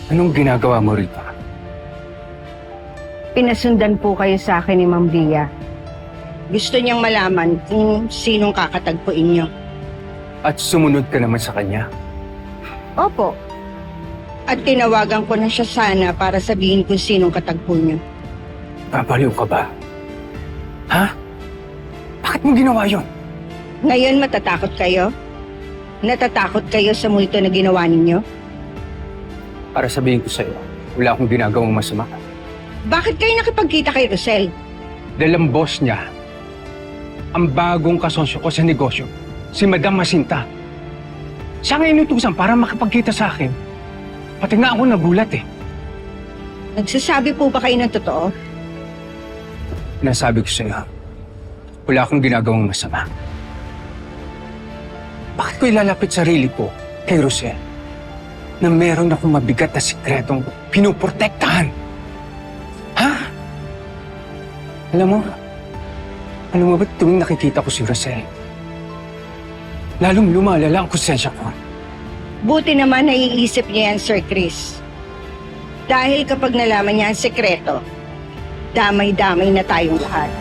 Anong ginagawa mo rito? Pinasundan po kayo sa akin ni Ma'am Bia. Gusto niyang malaman kung sinong kakatagpuin niyo. At sumunod ka naman sa kanya. Opo. At tinawagan ko na siya sana para sabihin kung sinong katagpo niyo. Babaliw ka ba? Ha? Bakit mo ginawa yun? Ngayon matatakot kayo? Natatakot kayo sa multo na ginawa ninyo? Para sabihin ko sa'yo, wala akong ginagawang masama. Bakit kayo nakipagkita kay Rosel? Dahil ang boss niya, ang bagong kasosyo ko sa negosyo, si Madam Masinta. Siya nga inutusan para makipagkita sa akin. Pati nga ako nagulat eh. Nagsasabi po ba kayo ng totoo? Nasabi ko sa'yo, wala akong ginagawang masama. Bakit ko ilalapit sarili ko kay Rosel na meron akong mabigat na sikretong pinuprotektahan? Ha? Alam mo ba tuwing nakikita ko si Rosel, lalong lumalala ang konsensya ko. Buti naman naiisip niya yan, Sir Chris. Dahil kapag nalaman niya ang sekreto, damay-damay na tayong lahat.